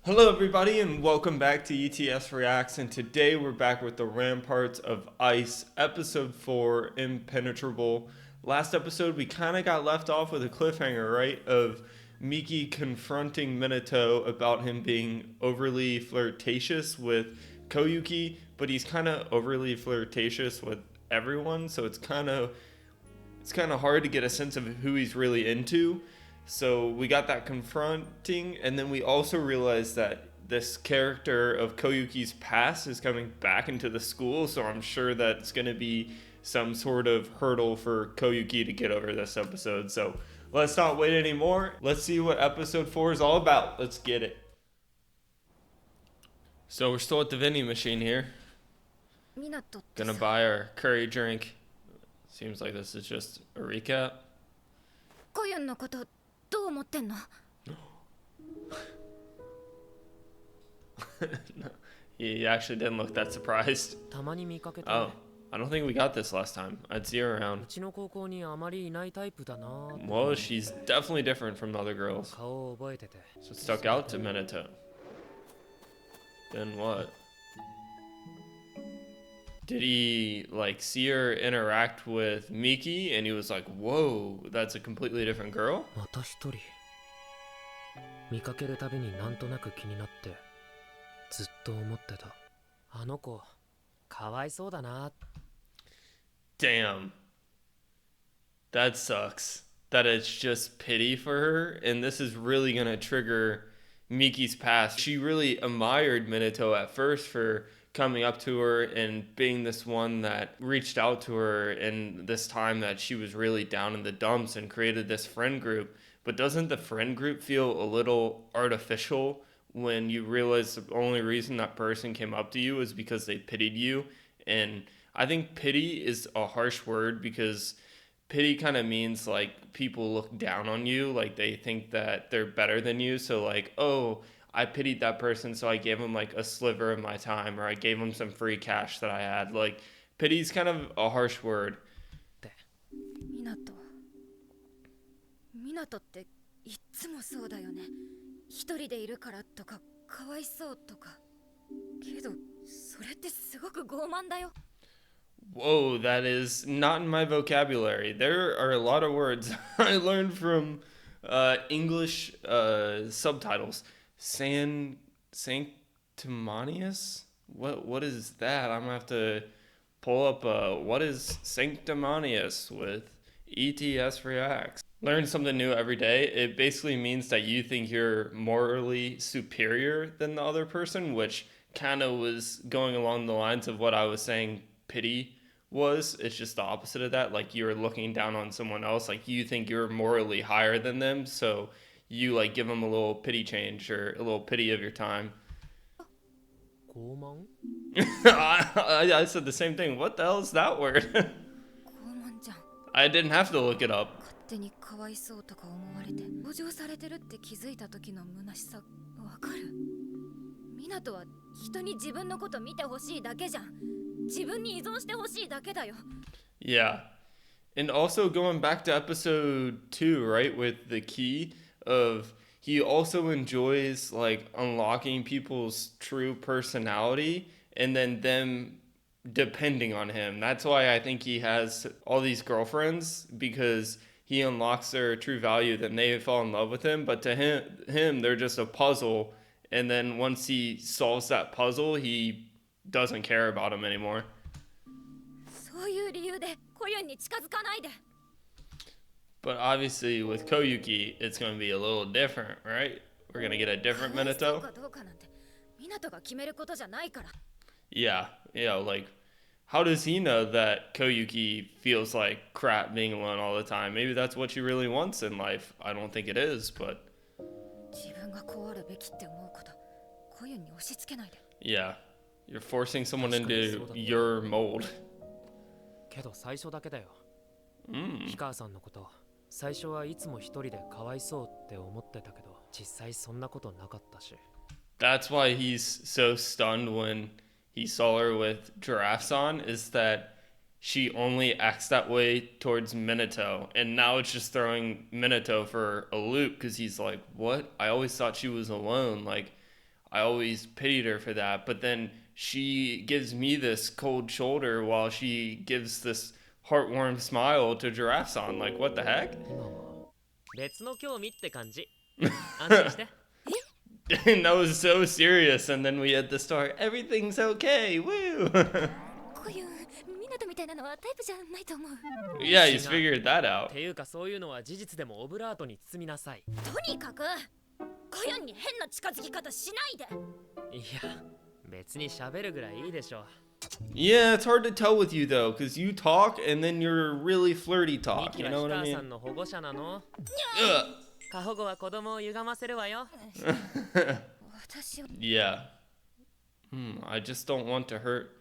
Hello, everybody, and welcome back to ETS Reacts. And today we're back with the Ramparts of Ice, episode 4, Impenetrable. Last episode, we kind of got left off with a cliffhanger, right? Of Miki confronting Minato about him being overly flirtatious with Koyuki, but he's kind of overly flirtatious with everyone, so it's kind of hard to get a sense of who he's really into. So we got that confronting, and then we also realized that this character of Koyuki's past is coming back into the school, so I'm sure that's going to be some sort of hurdle for Koyuki to get over this episode. So let's not wait anymore. Let's see what episode 4 is all about. Let's get it. So we're still at the vending machine here. Gonna buy our curry drink. Seems like this is just a recap. コユンのことどう思ってんの？ No, he actually didn't look that surprised. たまに見かけて、 Oh, I don't think we got this last time. I'd see her う around. ちの高校にあまりいないタイプだな。 Well, she's definitely different from the other girls. 顔を覚えてて。 So it stuck out to Minato. Then what? Did he like see her interact with Miki and he was like, whoa, that's a completely different girl? また一人。見かけるたびになんとなく気になって、ずっと思ってた。あの子、かわいそうだな。 Damn. That sucks. That it's just pity for her, and this is really gonna trigger Miki's past. She really admired Minato at first for coming up to her and being this one that reached out to her in this time that she was really down in the dumps and created this friend group. But doesn't the friend group feel a little artificial when you realize the only reason that person came up to you is because they pitied you? And I think pity is a harsh word because pity kind of means like people look down on you, like they think that they're better than you. So like, oh, I pitied that person, so I gave them like a sliver of my time, or I gave them some free cash that I had. Like, pity's kind of a harsh word. ミナトっていっつもそうだよね。一人でいるからとかかわいそうとか。けどそれってすごく傲慢だよ。 Whoa, that is not in my vocabulary. There are a lot of words I learned from English subtitles. Sanctimonious? What is that? I'm gonna have to pull up what is sanctimonious with ETS Reacts. Learn something new every day. It basically means that you think you're morally superior than the other person, which kind of was going along the lines of what I was saying pity was. It's just the opposite of that. Like you're looking down on someone else, like you think you're morally higher than them, so you like give them a little pity change or a little pity of your time. 傲慢？ I said the same thing. What the hell is that word? 傲慢じゃん。 I didn't have to look it up. 勝手にかわいそうとか思われて補助されてるって気づいた時の虚しさわかる？ミナトは人に自分のこと見てほしいだけじゃん。自分に依存してほしいだけだよ。 Yeah. And also going back to episode 2, right, with the key of he also enjoys like unlocking people's true personality and then them depending on him. That's why I think he has all these girlfriends, because he unlocks their true value, then they fall in love with him. But to him they're just a puzzle, and then once he solves that puzzle, he doesn't care about him anymore. そういう理由でコユンに近づかないで。 But obviously with Koyuki, it's going to be a little different, right? We're going to get a different かわいそう Minato. かどうかなんてミナトが決めることじゃないから。 Yeah, like, how does he know that Koyuki feels like crap being alone all the time? Maybe that's what she really wants in life. I don't think it is, but 自分がこうあるべきって思うことコユンに押し付けないで。 yeah, you're forcing someone into your mold. けど最初だけだよ。 Mm. 氷川さんのこと、最初はいつも一人でかわいそうって思ってたけど、実際そんなことなかったし。 That's why he's so stunned when he saw her with giraffes on, is that she only acts that way towards Minato, and now it's just throwing Minato for a loop because he's like, what? I always thought she was alone. Like, I always pitied her for that. But then she gives me this cold shoulder while she gives this heartwarm smile to Giraffe-san. Like, what the heck? 今は別の興味って感じ。安心して。And that was so serious. And then we had the start, everything's okay, woo! こういう港みたいなのはタイプじゃないと思う。 Yeah, he's figured that っ out. ていうかそういうのは事実でもオブラートに包みなさい。とにかくコヨンに変な近づき方しないで。いや、別に喋るぐらいいいでしょ。Yeah, it's hard to tell with you though, because you talk and then you're really flirty ミ talk. キ You は know 氷 what I 川さ mean? んの保護者なの。 Ugh. 過保護は子供を歪ませるわよ。私は Yeah. I just don't want to hurt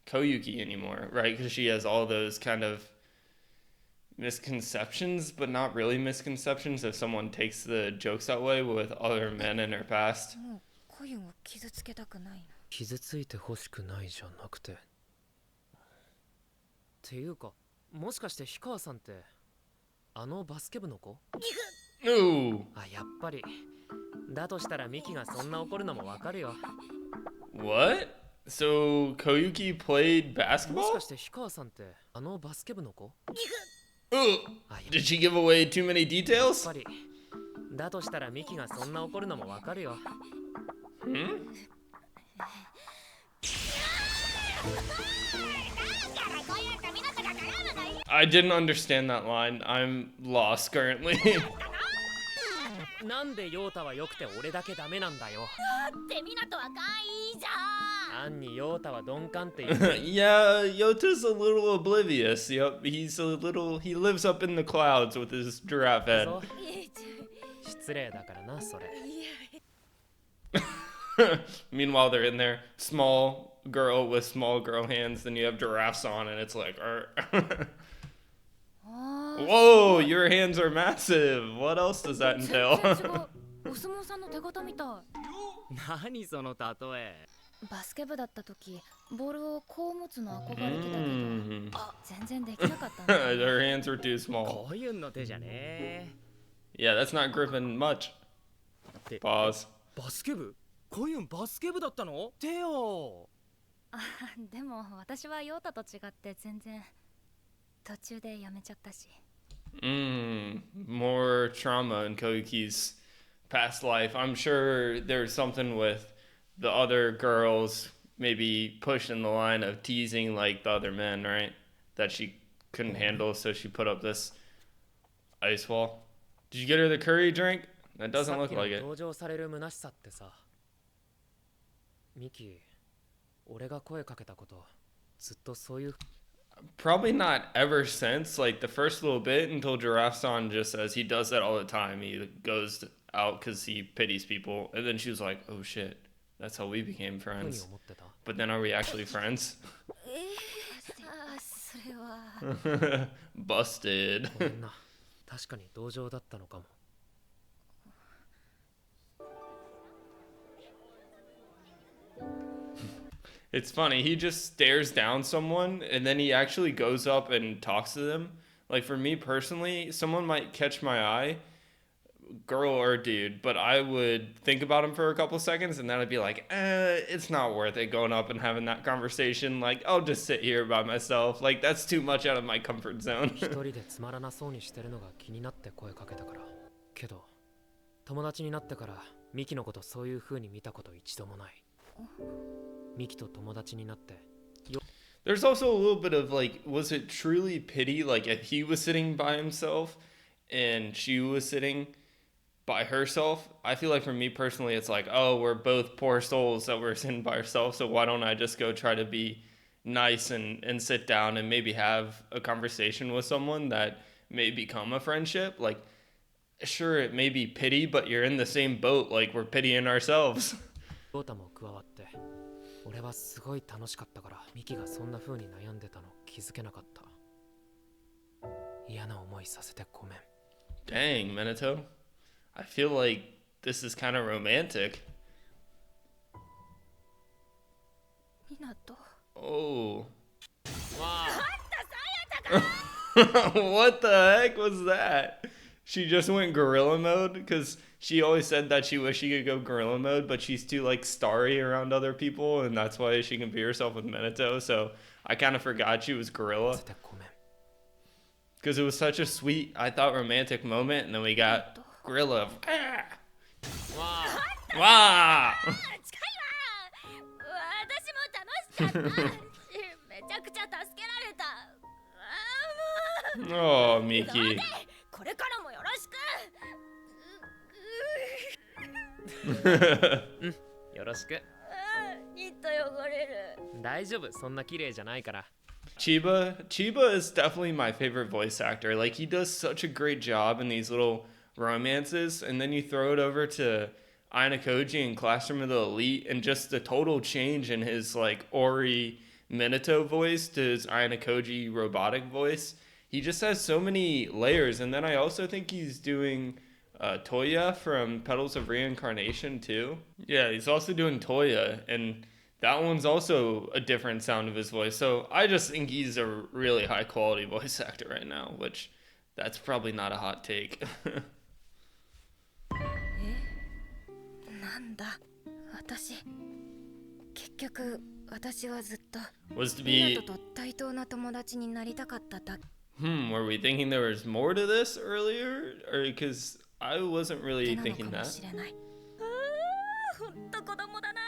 Koyuki anymore, right? Because she has all those kind of misconceptions, but not really misconceptions if someone takes the jokes that way with other men in her past. もうコヨンを傷つけたくないの。傷ついてほしくないじゃなくて。っていうか、もしかして氷川さんってあのバスケ部の子？ Ooh. あ、やっぱり。だとしたらミキがそんな怒るのもわかるよ。 What? So Koyuki played もし basketball? かして氷川さんってあのバスケ部の子？ Ooh. あ、や Did she give away too many っ details? ぱり。だとしたらミキがそんな怒るのもわかるよ。 Hmm? I didn't understand that line. I'm lost currently. なんでヨータは良くて俺だけダメなんだよ。って港は可愛いじゃん。暗にヨータは鈍感って言う。 Yeah, Yota's a little oblivious. Yep, he lives up in the clouds with his giraffe head. そう失礼だからな、それ。 Meanwhile, they're in there, small girl with small girl hands, then you have giraffes on, and it's like, whoa, your hands are massive. What else does that 全 entail? 然違う。お相撲さんの手形みたい。何その例え。バスケ部だった時、ボールをこう持つの憧れてたけど、 Mm. 全然できなかったんだよね。 Their hands were too small. こういうの手じゃね。 Yeah, that's not gripping much. Pause. バスケ部？コユンバスケ部だったの？手よ。あ、でも私はヨータと違って全然途中でやめちゃったし。 More trauma in Koyuki's past life. I'm sure there's something with the other girls maybe pushing the line of teasing like the other men, right? That she couldn't handle, so she put up this ice wall. Did you get her the curry drink? That doesn't look like it. 登場される虚しさってさ。ミキ、俺が声かけたこと、ずっとそういう。 Probably not ever since, like the first little bit until Giraffe-san just says he does that all the time. He goes out because he pities people. And then she was like, oh shit, that's how we became ふうに friends. 思ってた。 But then are we actually friends? あ、それは。Busted. ごめんな。確かに同情だったのかも。 It's funny, he just stares down someone and then he actually goes up and talks to them. Like for me personally, someone might catch my eye, girl or dude, but I would think about him for a couple seconds and then I'd be like, it's not worth it going up and having that conversation. Like, I'll just sit here by myself. Like, that's too much out of my comfort zone. 一人でつまらなそうにしてるのが気になって声かけたから。けど、友達になってからミキのことそういう風に見たこと一度もない。ミキと友達になって。 There's also a little bit of like, was it truly pity? Like if he was sitting by himself and she was sitting by herself, I feel like for me personally, it's like, oh, we're both poor souls that were sitting by ourselves. So why don't I just go try to be nice and sit down and maybe have a conversation with someone that may become a friendship? Like, sure, it may be pity, but you're in the same boat. Like we're pitying ourselves. ヨータも加わって。俺はすごい楽しかったからミキがそんな風に悩んでたの気づけなかった。嫌な思いさせてごめん。 Dang, Minato. I feel like this is kind of romantic. 港。 Oh. わあ。 What the heck was that? She just went gorilla mode? Because she always said that she wished she could go gorilla mode, but she's too like starry around other people, and that's why she can be herself with Minato. So I kind of forgot she was gorilla because it was such a sweet, I thought, romantic moment, and then we got gorilla. Wow. 私も楽しかっためちゃくちゃ助けられたOh, Miki. これからもよろしくよろしく。ニット汚れる大丈夫、そんな綺麗じゃないから。 Chiba is definitely my favorite voice actor. Like, he does such a great job in these little romances, and then you throw it over to Aina Koji in Classroom of the Elite, and just the total change in his like Ori Minato voice to his Aina Koji robotic voice. He just has so many layers. And then I also think he's doing Toya from Petals of Reincarnation too. Yeah, he's also doing Toya, and that one's also a different sound of his voice. So I just think he's a really high quality voice actor right now, which that's probably not a hot take. なんだ私結局私はずっと Was to ミ be ナトと対等な友達になりたかっただけ were we thinking there was more to this earlier? Or because I wasn't really なのか thinking も that. しれないほんと子供だな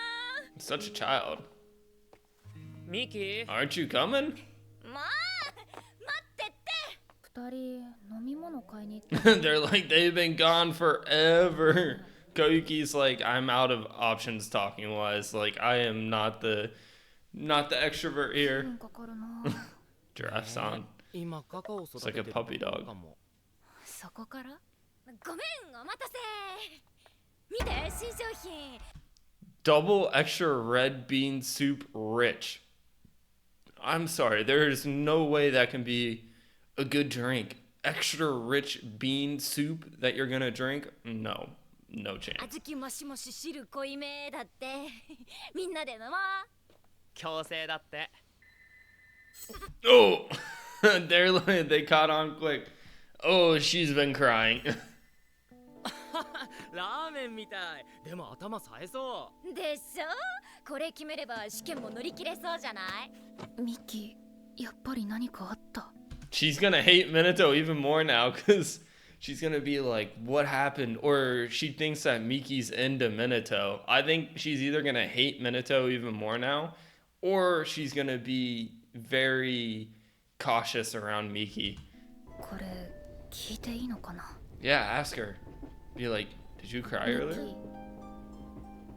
Such a child. ミキ Aren't you coming? もう待ってって二人飲み物買いに行っ They're like, they've been gone forever. Koyuki's like, I'm out of options talking wise. Like, I am not the extrovert た here. かかるな Giraffe sound. 今カカオ育 It's like a ててる puppy dog. かも。そこからごめんお待たせ見て新商品 Double extra red bean soup rich. I'm sorry, there's no way that can be a good drink. Extra rich bean soup that you're gonna drink? No chance. 小豆もしもし汁濃いめだってみんなで飲もう強制だって。 Oh, they caught on quick. Oh, she's been crying. ラーメンみたい。でも頭冴えそでしょこれ決めれば試験も乗り切れそうじゃないミキやっぱり何かあった She's gonna hate Minato even more now because she's gonna be like, what happened? Or she thinks that Miki's into Minato. I think she's either gonna hate Minato even more now, or she's gonna be very cautious around Miki. これ聞いていいのかな Yeah, ask her. Be like, did you cry ミ earlier?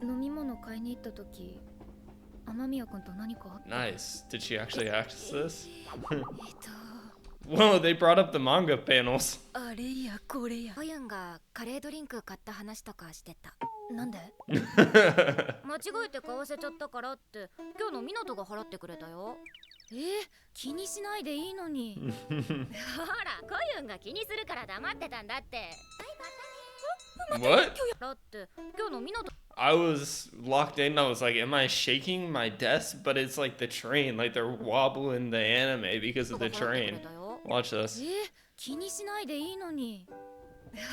キ飲み物買いに行った時雨宮君と何かあった Nice. Did she actually ask this? と Whoa, they brought up the manga panels. あれやこれやコユンがカレードリンク買った話とかしてたなんで間違えて買わせちゃったからって今日の湊が払ってくれたよ気にしないでいいのにほらコユンが気にするから黙ってたんだって What? だって今日の湊 I was locked in. I was like, am I shaking my desk? But it's like the train. Like they're wobbling the anime because of the が払ってく train. れたよ Watch this. 気にしないでいいのに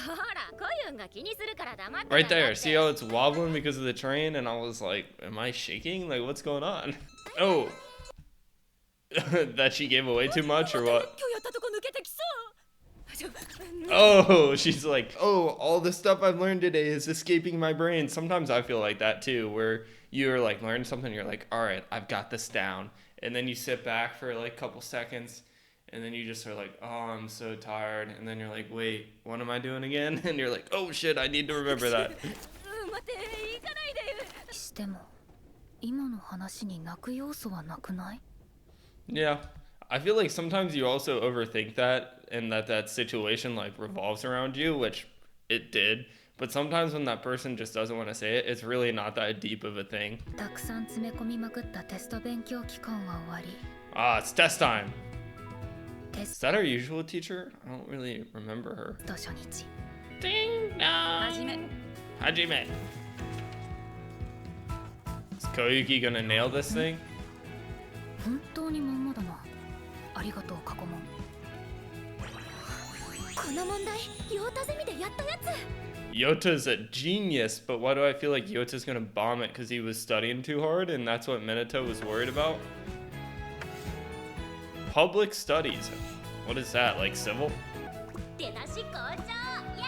ほらコユンが気にするから黙ってたんだ Right って there. See how it's wobbling because of the train? And I was like, am I shaking? Like, what's going on? Oh. That she gave away too much or what? 今日やったとこ抜けてきそう Oh, she's like, oh, all the stuff I've learned today is escaping my brain. Sometimes I feel like that too, where you're like learning something, you're like, all right, I've got this down. And then you sit back for like a couple seconds, and then you just are like, oh, I'm so tired. And then you're like, wait, what am I doing again? And you're like, oh shit, I need to remember that. 待って行かないでしても今の話に泣く要素はなくない Yeah. I feel like sometimes you also overthink that and that situation like revolves around you, which it did. But sometimes when that person just doesn't want to say it, it's really not that deep of a thing. たくさん詰め込みまくったテスト勉強期間は終わり Ah, it's test time. テ Is ス that our usual teacher? I don't really remember her. ト初日 Ding dong. 始め Hajime. Is Koyuki gonna nail this thing? 本当にまんまだなありがとう過去問この問題ヨータゼミでやったやつ Yota's a genius, but why do I feel like Yota's gonna bomb it because he was studying too hard and that's what Minato was worried about? Public studies. What is that, like civil? 出だし好調イエ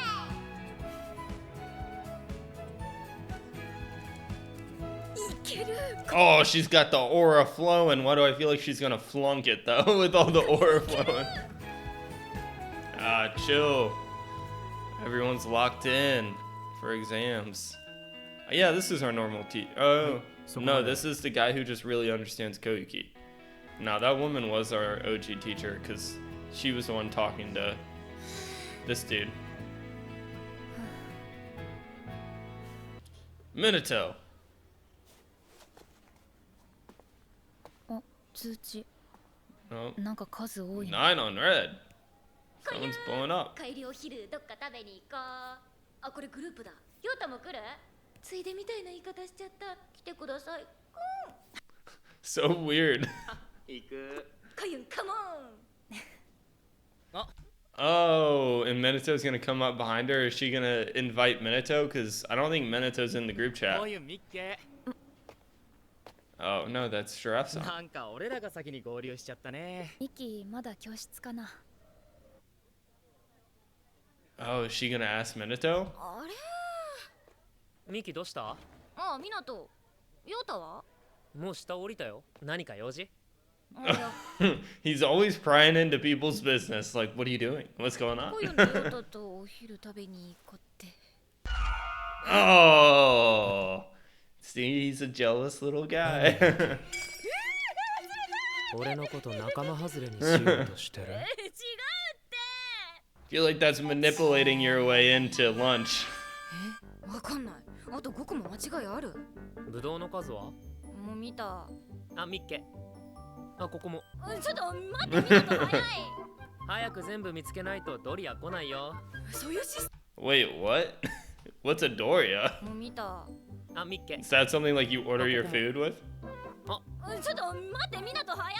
ーイいける Oh, she's got the aura flowing. Why do I feel like she's gonna flunk it though with all the aura flowing? Ah, chill. Everyone's locked in for exams. Yeah, this is our normal teacher. Oh, no, this is the guy who just really understands Koyuki. No, that woman was our OG teacher because she was the one talking to this dude. Minato. あ、通知 Oh, なんか数多いね 9 on red. Someone's blowing up. 帰りお昼どっか食べに行こうあ、これグループだヨータも来るついでみたいな言い方しちゃった来てください So weird. 行く。カユンカモン Oh, and Minato's gonna come up behind her. Is she gonna invite Minato? Because I don't think Minato's in the group chat. こういうミッケ。 Oh, no, that's Giraffe-san. なんか俺らが先に合流しちゃったね。ミキまだ教室かな Oh, is she gonna ask Minato? あれミキどうした？あ、ミナトヨータはもう下降りたよ。何か用事？ あいや He's always prying into people's business. Like, what are you doing? What's going on? カユンとヨータとお昼食べに行こうって Oh, see, he's a jealous little guy. 俺のこと仲間外れにしようとしてる。違うって feel like that's manipulating your way into lunch. え、わかんないあと5個も間違いあるブドウの数は？もう見たあ、ミッケ。あ、ここも。ちょっと待ってミナト早い早く全部見つけないとドリア来ないよ。そういうシス Wait, what? What's a Doria? もう見たあ、ミッケ。 Is that something like you order your food with? ちょっと待ってミナト早い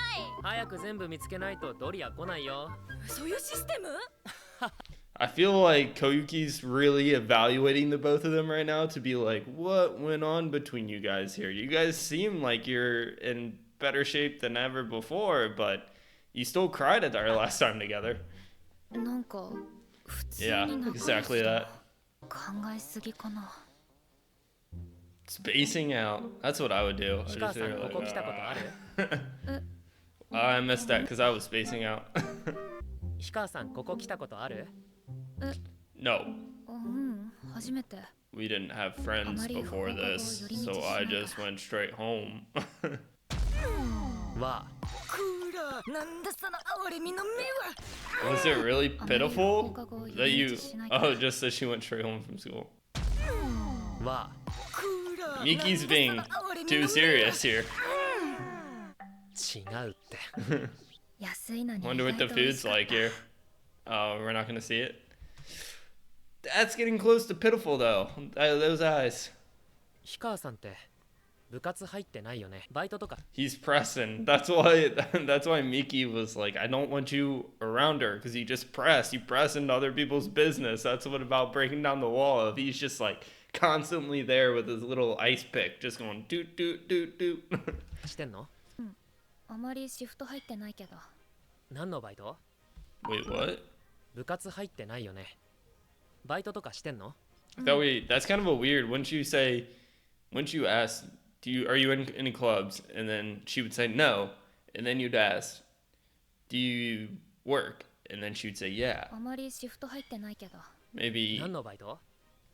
早く全部見つけないとドリア来ないよ。そういうシステム I feel like Koyuki's really evaluating the both of them right now to be like, what went on between you guys here? You guys seem like you're in better shape than ever before, but you still cried at our last time together. なんか普通 Yeah, に仲いい人 exactly that. 考えすぎかな Spacing out. That's what I would do. I ヒカ just さん feel ここ like, 来たことある？ I missed that because I was spacing out. ヒカさんここ来たことある？ No, うん初めて we didn't have friends before this, so I just went straight home. わあ。クーラーなんだその哀れみの目は Was it really pitiful that you... Oh, just that she went straight home from school. わあ。 クーラー Miki's being too serious here. 違うって。安いのに Wonder what the food's like here. Oh, we're not gonna see it. That's getting close to pitiful though. Those eyes. ヒカさんって部活入ってないよね。バイトとか。 He's pressing. That's why Miki was like, I don't want you around her because you just press. You press into other people's business. That's what about breaking down the wall. If he's just like constantly there with his little ice pick, just going doot doot doot doot. してんの？あまりシフト入ってないけど何のバイト？ Wait, what? 部活入ってないよね。バイトとかしてんの？ That's kind of a weird. Wouldn't you ask, are you in any clubs? And then she would say no. And then you'd ask, do you work? And then she would say, yeah. あまりシフト入ってないけど Maybe 何のバイト？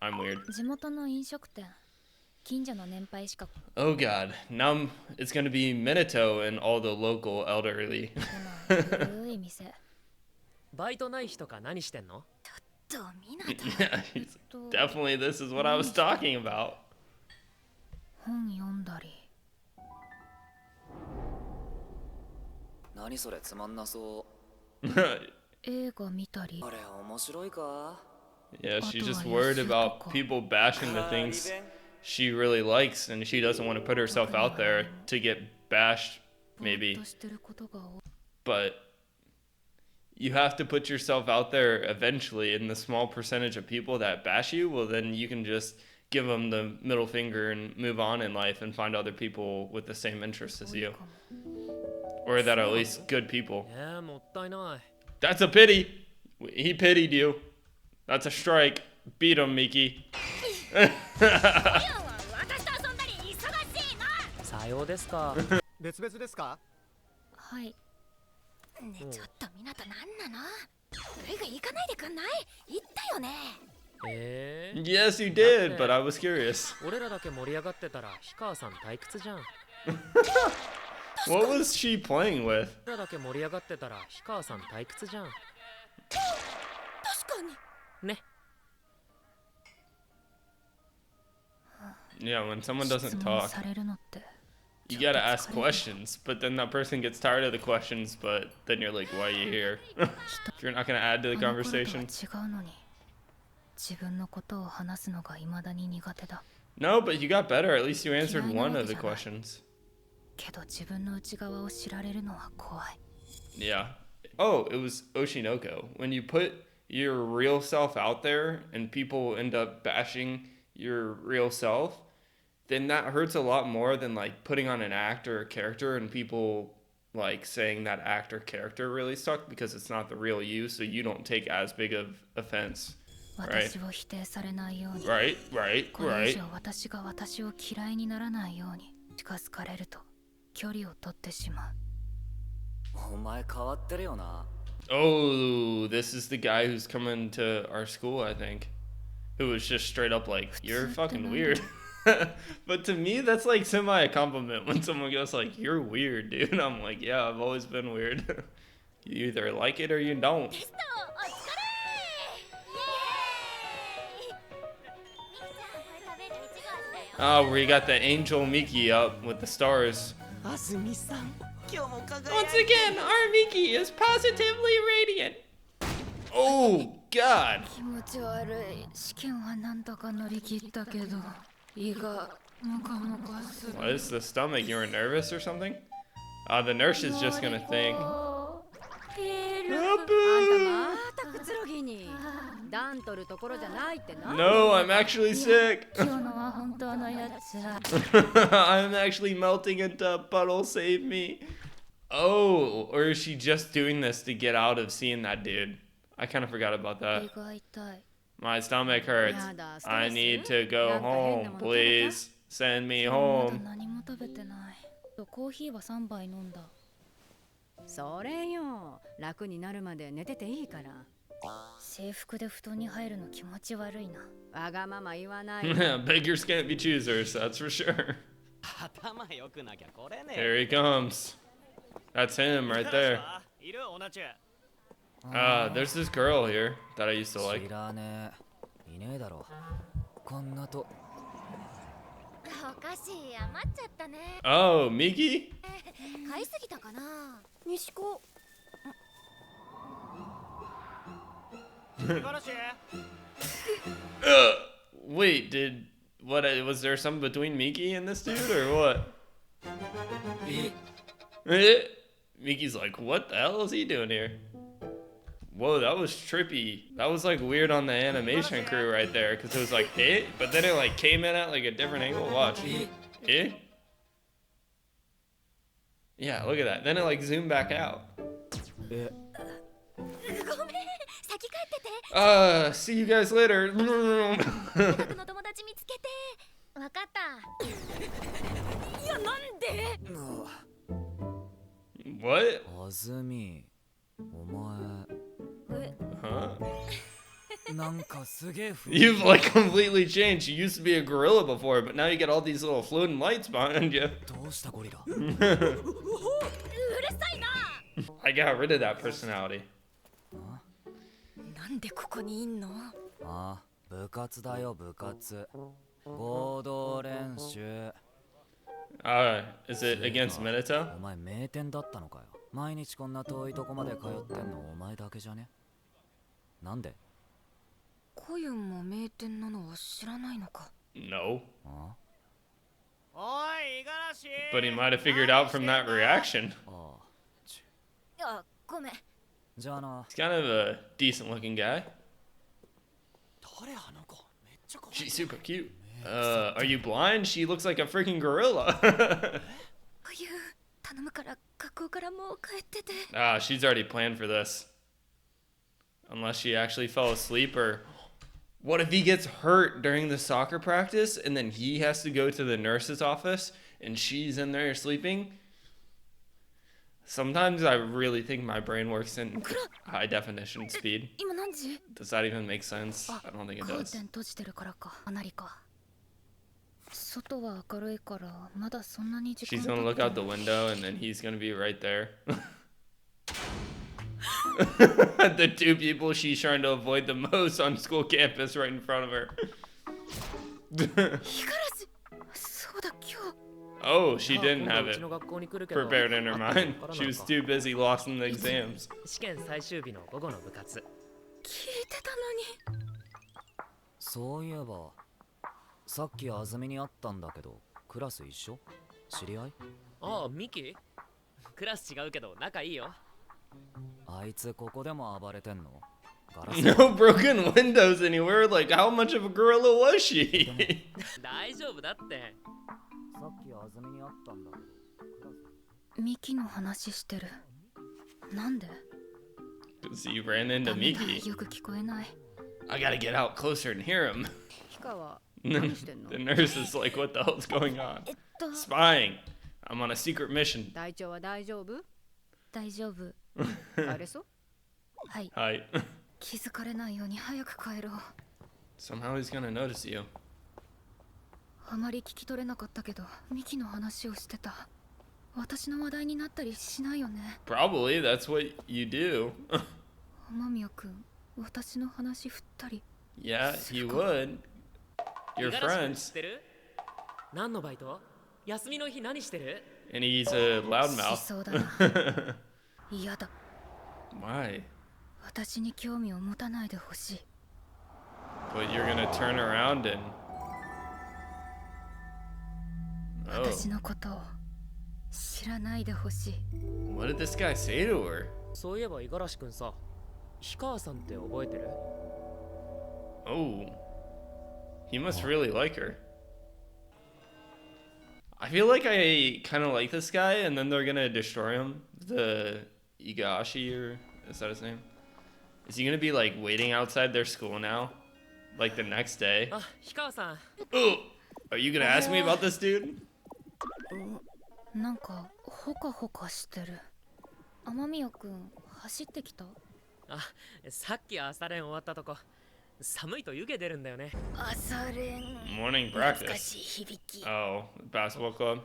I'm weird. 地元の飲食店近所の年配しか Oh God. Now it's going to be Minato and all the local elderly. 来ない古い店バイトない日とか何してんの？とみなと Yeah, he's definitely this is what I was talking about. 本読んだり何それつまんなそ映画見たりう。あれ面白いか？ Yeah, she's just worried about people bashing the things she really likes, and she doesn't want to put herself out there to get bashed, ぼーっ maybe. としてることが多い But you have to put yourself out there eventually, and the small percentage of people that bash you, well, then you can just give them the middle finger and move on in life and find other people with the same interests as you, or that are at least good people. もったいない。 That's a pity. He pitied you. That's a strike. Beat him, Miki. 私と遊んだり忙しいな。さようですか。別々ですか？はい。ねえ、ちょっとみなとなんなの？ぐいぐい行かないでくんない？言ったよね。Yes, you did, but I was curious. 俺らだけ盛り上がってたら氷川さん退屈じゃん。 What was she playing with? 俺らだけ盛り上がってたら氷川さん退屈じゃん。確かに。ね。 Yeah, when someone doesn't talk, you gotta ask questions, but then that person gets tired of the questions, but then you're like, why are you here? If you're not gonna add to the conversation. No, but you got better. At least you answered one of the questions. Yeah. Oh, it was Oshinoko. When you put your real self out there and people end up bashing your real self, then that hurts a lot more than like putting on an act or a character and people like saying that act or character really sucked because it's not the real you, so you don't take as big of offense. Right. Right, right, right. Oh, this is the guy who's coming to our school, I think. Who was just straight up like, you're fucking weird. But to me, that's like semi a compliment when someone goes like, you're weird, dude. I'm like, yeah, I've always been weird. You either like it or you don't. Oh, we got the angel Miki up with the stars. Once again, our Miki is positively radiant. Oh, God. What is the stomach? You were nervous or something? The nurse is just gonna think. No, I'm actually sick. I'm actually melting into a puddle. Save me. Oh, or is she just doing this to get out of seeing that dude? I kind of forgot about that. My stomach hurts. I need to go home. Please send me home. それよ、楽になるまで寝てていいから。制服で布団に入るの気持ち悪いな。わがまま言わない。Beggars can't be choosers, that's for sure. Here he comes. That's him right there. There's this girl here that I used to like. Oh, Miki? Wait, was there something between Miki and this dude or what? Miki's like, what the hell is he doing here? Whoa, that was trippy. That was like weird on the animation crew right there, because it was like, but then it like came in at like a different angle. Watch. Yeah, look at that. Then it like zoomed back out. See you guys later. What? Huh? You've like completely changed. You used to be a gorilla before, but now you get all these little floating lights behind you. I got rid of that personality. Is it against Minato? 毎日こんな遠いとこまで通ってんのお前だけじゃね？なんで？コユンも名店なのは知らないのか？ No. あ？ But he might have figured out from that reaction. いや、ごめん。じゃあな。 He's kind of a decent looking guy. 誰あの子。めっちゃ可愛い。 She's super cute. Are you blind? She looks like a freaking gorilla. こゆ頼むから学校からもう帰ってて。 Ah, she's already planned for this. Unless she actually fell asleep, or what if he gets hurt during the soccer practice and then he has to go to the nurse's office and she's in there sleeping? Sometimes I really think my brain works in high definition speed. 今何時？ Does that even make sense? I don't think it カー does. テン閉じてるからか。かなりか。外は明るいからまだそんなに時間 She's 経 gonna って look ない out the window and then he's gonna be right there. The two people she's trying to avoid the most on school campus right in front of her. 五十嵐。そうだ今日。 Oh, she didn't 今 have 度う it ちの学校に来るけど prepared in her あったの mind. からな She の was か too busy lost in the exams. 試験最終日の午後の部活。聞いてたのに。そういえば、さっき安住に会ったんだけど、クラス一緒？知り合い？ああ、ミキクラス違うけど仲いいよ。あいつここでも暴れてんの？ガラス。 No broken windows anywhere. Like, how much of a gorilla was she? 大丈夫だって。さっき安住に会ったんだけど、クラス。ミキの話してる。なんで？ Because you ran into ダメだ Miki. よく聞こえない。 I gotta get out closer and hear him. ヒカは And 何 then してんの？ the nurse is like, what the hell's going on? 大 Spying. I'm on a secret mission. 体調は大丈夫？丈夫。帰れそう？はい。 Hi. 気づかれないように早く帰ろう。 Somehow he's gonna notice you. あまり聞き取れなかったけど、ミキの話をしてた。私の話題になったりしないよね。 Probably, that's what you do. 天宮くん、私の話振ったり。 Yeah, he would. 五 Your 十嵐君知 friends. ってる？何のバイト？休みの日何してる？ And he's a し loudmouth. そうだな。嫌だ。 Why? 私に興味を持たないでほしい。 But you're gonna turn around and. Oh. 私のことを知らないでほしい。 What did this guy say to her? そういえば五十嵐君さ、氷川さんって覚えてる？ Oh. He must really like her. I feel like I kind of like this guy, and then they're gonna destroy him. The Igashi, or is that his name? Is he gonna be like waiting outside their school now? Like the next day? あ、氷川さん。 Oh! Are you gonna ask me about this dude? なんかほかほかしてる。天宮くん、走ってきた？あ、さっき朝練終わったとこ。寒いと湯気出るんだよね。朝練。 Morning 懐か practice. しい響き。 Oh, basketball club.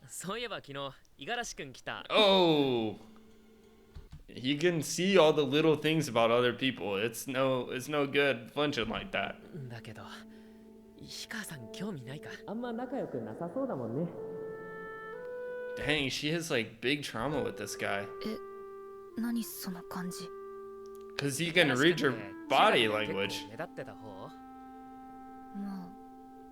そういえば昨日、五十嵐君来た。 Oh! He can see all the little things about other people. It's no good flinching like that. だけど、氷川さん興味ないか？あんま仲良くなさそうだもんね。Dang, she has like big trauma with this guy. 何その感じ？ Because he can read your body language. 目立ってた方？まあ、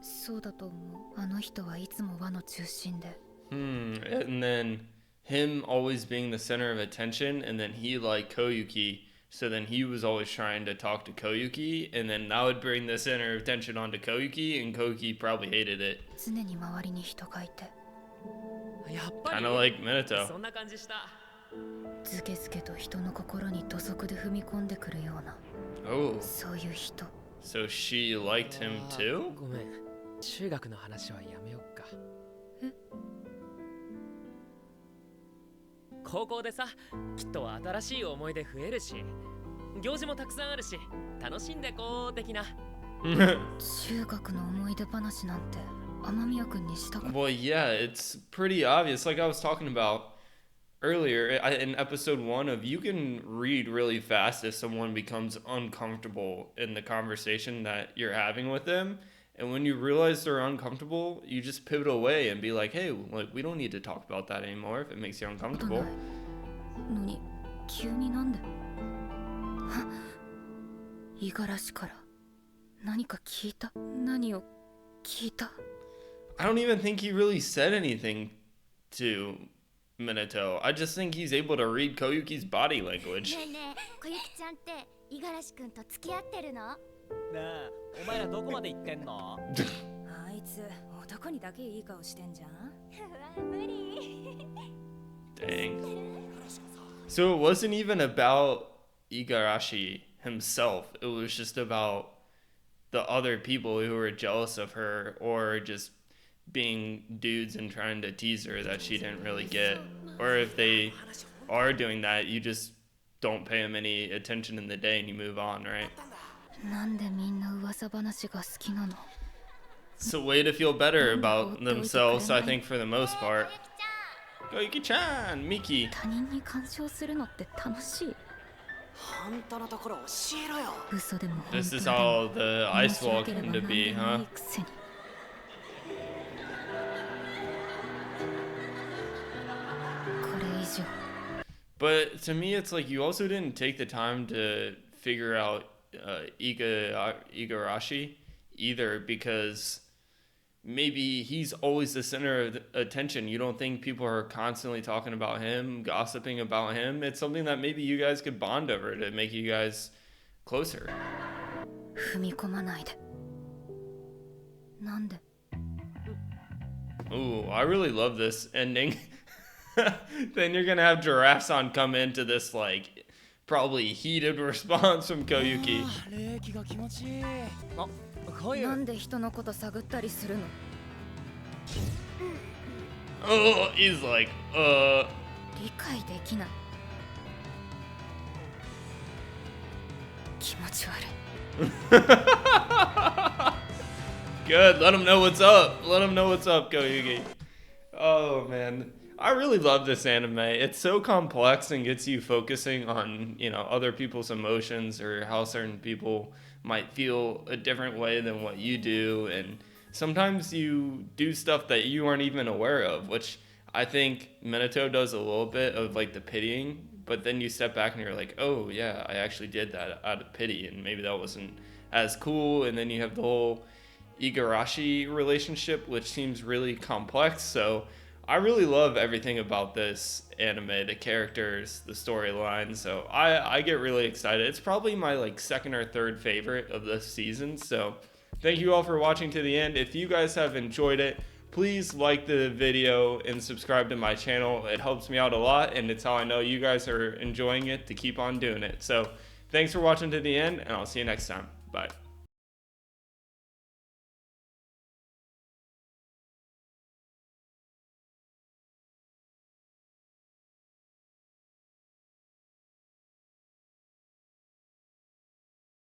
そうだと思う。あの人はいつも輪の中心で。And then him always being the center of attention, and then he liked Koyuki, so then he was always trying to talk to Koyuki, and then that would bring the center of attention onto Koyuki, and Koyuki probably hated it. 常に周りに人がいて、やっぱり。 Kind of like Minato. そんな感じした。ずけずけと人の心に土足で踏み込んでくるような、 Oh, そういう人。 so she liked him too? ごめん。中学の話はやめよっか。え？高校でさ、きっと新しい思い出増えるし、行事もたくさんあるし、楽しんでこう的な。中学の思い出話なんて天宮くんにしたこと。 Well, yeah, it's pretty obvious. Like I was talking about earlier in episode 1 of you can read really fast if someone becomes uncomfortable in the conversation that you're having with them. And when you realize they're uncomfortable, you just pivot away and be like, hey, like we don't need to talk about that anymore if it makes you ことな uncomfortable. いのに急になんで？はっ、五十嵐から何か聞いた？何を聞いた？ I don't even think he really said anything to Minato. I just think he's able to read Koyuki's body language. ねえねえ小雪ちゃんって五十嵐くんと付き合ってるの？なあ、お前らどこまで行ってんの？あいつ男にだけいい顔してんじゃん。無理。 Dang. So it wasn't even about Igarashi himself. It was just about the other people who were jealous of her or just being dudes and trying to tease her that she didn't really get. Or if they are doing that, you just don't pay them any attention in the day and you move on, right? なんでみんな噂話が好きなの？ It's a way to feel better about themselves, I think, for the most part. Koyuki-chan, Miki. 他人に干渉するのって楽しい。本当のところ教えろよ。嘘でも本当 This で is も how the 面 ice 白 wall ければ came 何 to で be, も huh? いいくせに。これ以上 But to me, it's like you also didn't take the time to figure out Igarashi either, because maybe he's always the center of attention. You don't think people are constantly talking about him, gossiping about him. It's something that maybe you guys could bond over to make you guys closer. 踏み込まないで。なんで？ Ooh, I really love this ending. Then you're gonna have Giraffe-san come into this, like, probably heated response from Koyuki. 冷気が気持ちいい。あ、こゆ。なんで人のこと探ったりするの？ Oh, he's like, 理解できない。気持ち悪い。 Good, let him know what's up. Let him know what's up, Koyuki. Oh, man. I really love this anime. It's so complex and gets you focusing on, you know, other people's emotions or how certain people might feel a different way than what you do. And sometimes you do stuff that you aren't even aware of, which I think Minato does a little bit of, like, the pitying. But then you step back and you're like, oh, yeah, I actually did that out of pity. And maybe that wasn't as cool. And then you have the whole Igarashi relationship, which seems really complex. So I really love everything about this anime, the characters, the storyline. So I get really excited. It's probably my like second or third favorite of this season. So thank you all for watching to the end. If you guys have enjoyed it, please like the video and subscribe to my channel. It helps me out a lot, and it's how I know you guys are enjoying it to keep on doing it. So thanks for watching to the end, and I'll see you next time. Bye.